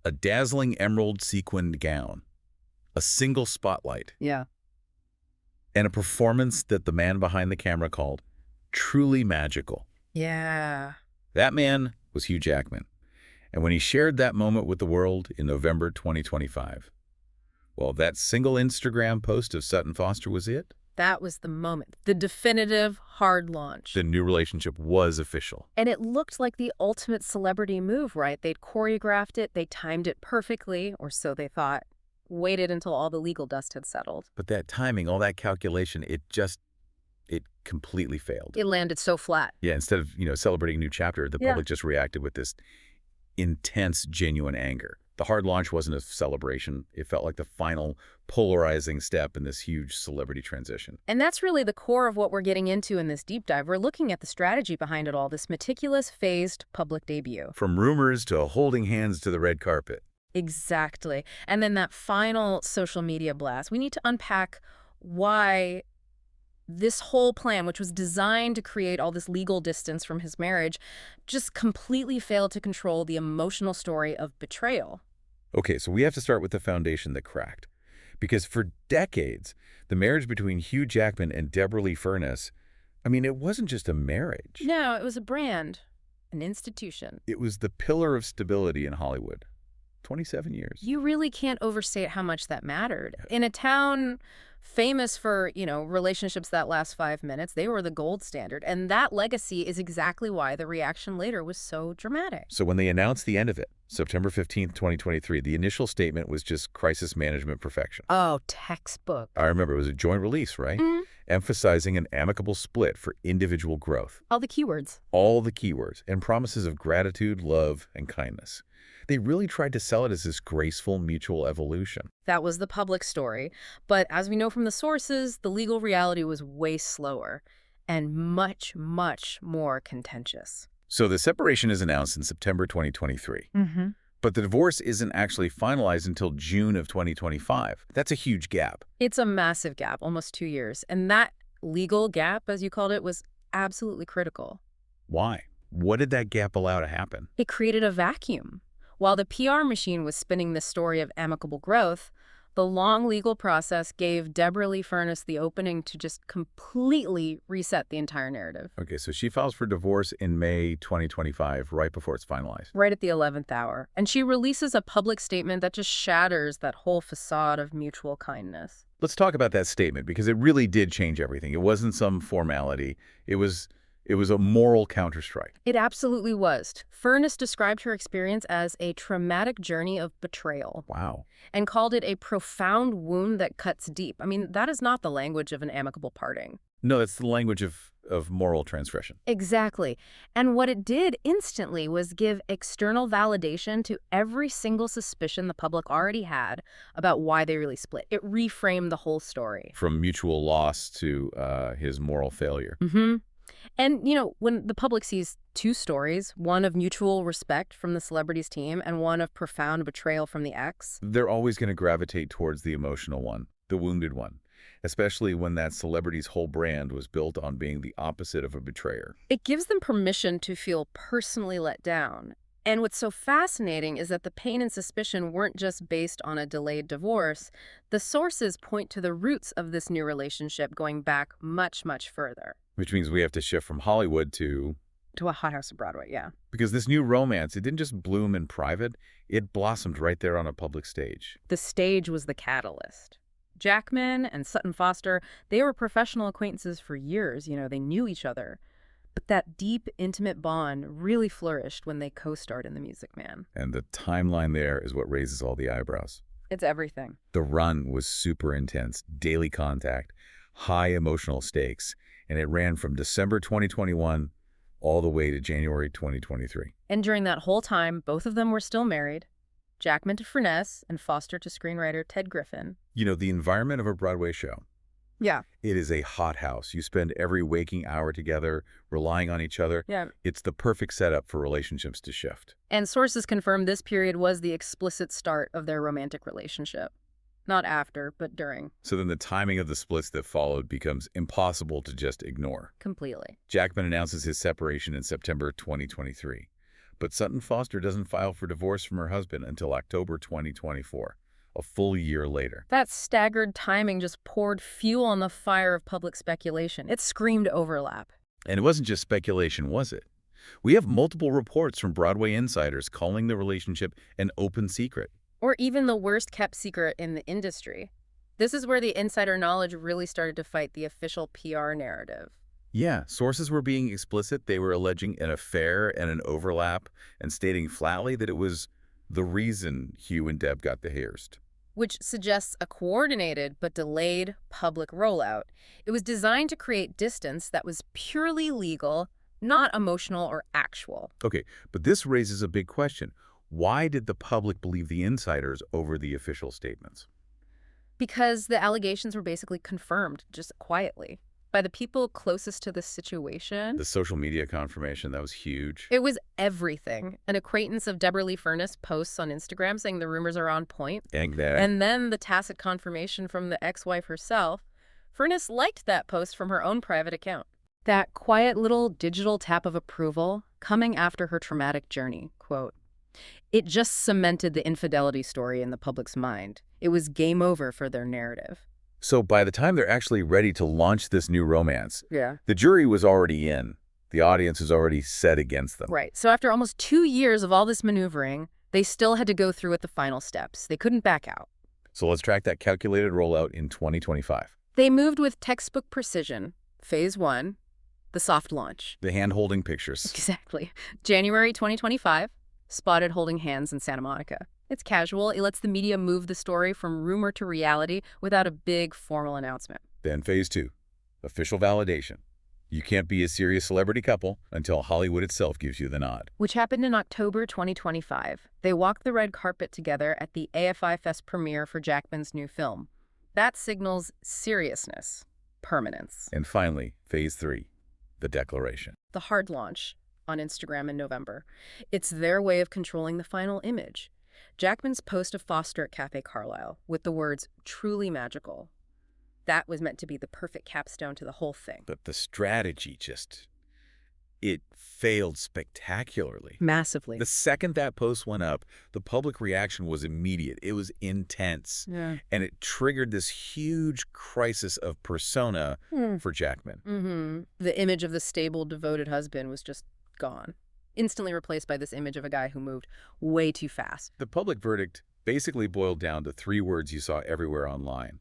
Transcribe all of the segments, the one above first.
A dazzling emerald sequined gown, a single spotlight, Yeah. and a performance that the man behind the camera called truly magical. Yeah. That man was Hugh Jackman. And when he shared that moment with the world in November 2025, well, that single Instagram post of Sutton Foster was it. That was the moment. The definitive hard launch. The new relationship was official. And it looked like the ultimate celebrity move, right? They'd choreographed it, they timed it perfectly, or so they thought, waited until all the legal dust had settled. But that timing, all that calculation, it completely failed. It landed so flat. Yeah, instead of, celebrating a new chapter, the public just reacted with this intense, genuine anger. The hard launch wasn't a celebration. It felt like the final polarizing step in this huge celebrity transition. And that's really the core of what we're getting into in this deep dive. We're looking at the strategy behind it all, this meticulous, phased public debut. From rumors to holding hands to the red carpet. Exactly. And then that final social media blast. We need to unpack why this whole plan, which was designed to create all this legal distance from his marriage, just completely failed to control the emotional story of betrayal. Okay, so we have to start with the foundation that cracked. Because for decades, the marriage between Hugh Jackman and Deborra-Lee, it wasn't just a marriage. No, it was a brand, an institution. It was the pillar of stability in Hollywood. 27 years. You really can't overstate how much that mattered. In a town famous for, relationships that last 5 minutes, they were the gold standard. And that legacy is exactly why the reaction later was so dramatic. So when they announced the end of it, September 15th, 2023, the initial statement was just crisis management perfection. Oh, textbook. I remember it was a joint release, right? Mm-hmm. Emphasizing an amicable split for individual growth. All the keywords. All the keywords and promises of gratitude, love, and kindness. They really tried to sell it as this graceful mutual evolution. That was the public story. But as we know from the sources, the legal reality was way slower and much, much more contentious. So the separation is announced in September 2023. Mm-hmm. But the divorce isn't actually finalized until June of 2025. That's a huge gap. It's a massive gap, almost 2 years. And that legal gap, as you called it, was absolutely critical. Why? What did that gap allow to happen? It created a vacuum. While the PR machine was spinning this story of amicable growth, the long legal process gave Deborra-Lee the opening to just completely reset the entire narrative. Okay, so she files for divorce in May 2025, right before it's finalized. Right at the 11th hour. And she releases a public statement that just shatters that whole facade of mutual kindness. Let's talk about that statement, because it really did change everything. It wasn't some formality. It was a moral counterstrike. It absolutely was. Furness described her experience as a traumatic journey of betrayal. Wow. And called it a profound wound that cuts deep. That is not the language of an amicable parting. No, that's the language of moral transgression. Exactly. And what it did instantly was give external validation to every single suspicion the public already had about why they really split. It reframed the whole story. From mutual loss to his moral failure. Mm-hmm. And, when the public sees two stories, one of mutual respect from the celebrity's team and one of profound betrayal from the ex, they're always going to gravitate towards the emotional one, the wounded one, especially when that celebrity's whole brand was built on being the opposite of a betrayer. it gives them permission to feel personally let down. And what's so fascinating is that the pain and suspicion weren't just based on a delayed divorce. The sources point to the roots of this new relationship going back much, much further. Which means we have to shift from Hollywood to a hothouse of Broadway, yeah. Because this new romance, it didn't just bloom in private, it blossomed right there on a public stage. The stage was the catalyst. Jackman and Sutton Foster, they were professional acquaintances for years. They knew each other. But that deep, intimate bond really flourished when they co-starred in The Music Man. And the timeline there is what raises all the eyebrows. It's everything. The run was super intense, daily contact, high emotional stakes, and it ran from December 2021 all the way to January 2023. And during that whole time, both of them were still married. Jackman to Furness and Foster to screenwriter Ted Griffin. The environment of a Broadway show. Yeah. It is a hothouse. You spend every waking hour together, relying on each other. Yeah. It's the perfect setup for relationships to shift. And sources confirm this period was the explicit start of their romantic relationship. Not after, but during. So then the timing of the splits that followed becomes impossible to just ignore. Completely. Jackman announces his separation in September 2023. But Sutton Foster doesn't file for divorce from her husband until October 2024, a full year later. That staggered timing just poured fuel on the fire of public speculation. It screamed overlap. And it wasn't just speculation, was it? We have multiple reports from Broadway insiders calling the relationship an open secret. Or even the worst-kept secret in the industry. This is where the insider knowledge really started to fight the official PR narrative. Yeah, sources were being explicit. They were alleging an affair and an overlap and stating flatly that it was the reason Hugh and Deb got divorced. Which suggests a coordinated but delayed public rollout. It was designed to create distance that was purely legal, not emotional or actual. Okay, but this raises a big question. Why did the public believe the insiders over the official statements? Because the allegations were basically confirmed, just quietly, by the people closest to the situation. The social media confirmation, that was huge. It was everything. An acquaintance of Deborra-Lee posts on Instagram saying the rumors are on point. And then the tacit confirmation from the ex-wife herself. Furness liked that post from her own private account. That quiet little digital tap of approval coming after her traumatic journey, quote, "It just cemented the infidelity story in the public's mind. It was game over for their narrative." So by the time they're actually ready to launch this new romance, Yeah. the jury was already in. The audience is already set against them. Right. So after almost 2 years of all this maneuvering, they still had to go through with the final steps. They couldn't back out. So let's track that calculated rollout in 2025. They moved with textbook precision. Phase 1, the soft launch. The hand-holding pictures. Exactly. January 2025, spotted holding hands in Santa Monica. It's casual. It lets the media move the story from rumor to reality without a big formal announcement. Then phase 2, official validation. You can't be a serious celebrity couple until Hollywood itself gives you the nod. Which happened in October 2025. They walked the red carpet together at the AFI Fest premiere for Jackman's new film. That signals seriousness, permanence. And finally, phase 3, the declaration. The hard launch on Instagram in November. It's their way of controlling the final image. Jackman's post of Foster at Cafe Carlyle with the words, "truly magical." That was meant to be the perfect capstone to the whole thing. But the strategy it failed spectacularly. Massively. The second that post went up, the public reaction was immediate. It was intense. Yeah. And it triggered this huge crisis of persona for Jackman. The image of the stable, devoted husband was just gone. Instantly replaced by this image of a guy who moved way too fast. The public verdict basically boiled down to 3 words you saw everywhere online.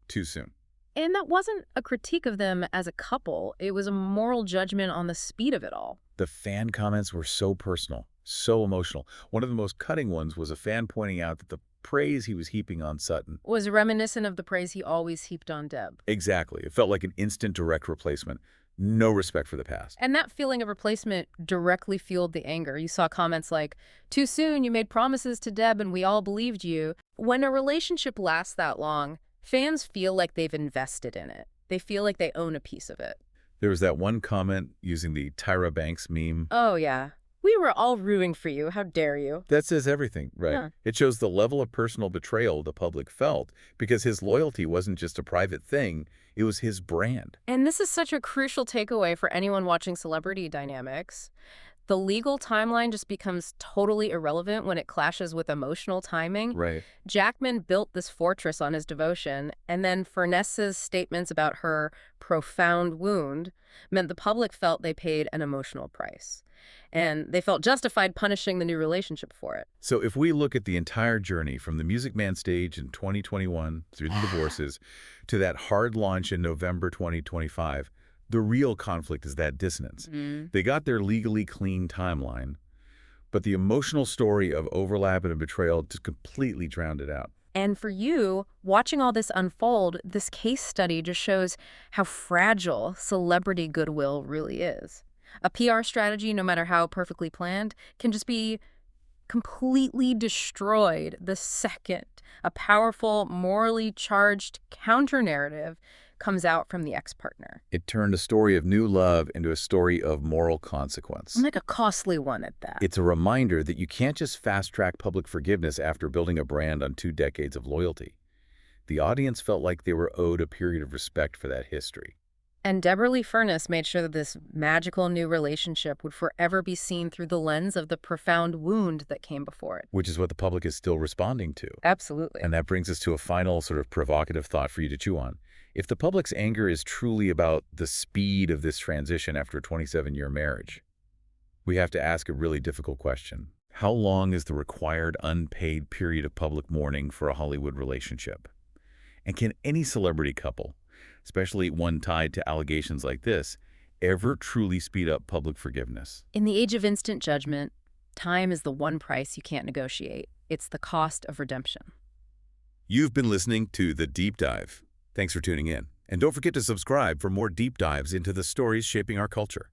Too soon. And that wasn't a critique of them as a couple. It was a moral judgment on the speed of it all. The fan comments were so personal, so emotional. One of the most cutting ones was a fan pointing out that the praise he was heaping on Sutton Was reminiscent of the praise he always heaped on Deb. Exactly. It felt like an instant direct replacement. No respect for the past. And that feeling of replacement directly fueled the anger. You saw comments like, "Too soon, you made promises to Deb and we all believed you." When a relationship lasts that long, fans feel like they've invested in it. They feel like they own a piece of it. There was that one comment using the Tyra Banks meme. Oh, yeah. "We were all rooting for you. How dare you?" That says everything, right? Yeah. It shows the level of personal betrayal the public felt because his loyalty wasn't just a private thing, it was his brand. And this is such a crucial takeaway for anyone watching celebrity dynamics. The legal timeline just becomes totally irrelevant when it clashes with emotional timing. Right. Jackman built this fortress on his devotion, and then Furness's statements about her profound wound meant the public felt they paid an emotional price. And they felt justified punishing the new relationship for it. So if we look at the entire journey from the Music Man stage in 2021 through the divorces to that hard launch in November 2025, the real conflict is that dissonance. They got their legally clean timeline, but the emotional story of overlap and betrayal just completely drowned it out. And for you, watching all this unfold, this case study just shows how fragile celebrity goodwill really is. A PR strategy, no matter how perfectly planned, can just be completely destroyed the second a powerful, morally charged counter-narrative comes out from the ex-partner. It turned a story of new love into a story of moral consequence. Like a costly one at that. It's a reminder that you can't just fast-track public forgiveness after building a brand on 2 decades of loyalty. The audience felt like they were owed a period of respect for that history. And Deborra-Lee Furness made sure that this magical new relationship would forever be seen through the lens of the profound wound that came before it. Which is what the public is still responding to. Absolutely. And that brings us to a final sort of provocative thought for you to chew on. If the public's anger is truly about the speed of this transition after a 27-year marriage, we have to ask a really difficult question. How long is the required unpaid period of public mourning for a Hollywood relationship? And can any celebrity couple, especially one tied to allegations like this, ever truly speed up public forgiveness? In the age of instant judgment, time is the one price you can't negotiate. It's the cost of redemption. You've been listening to The Deep Dive. Thanks for tuning in. And don't forget to subscribe for more deep dives into the stories shaping our culture.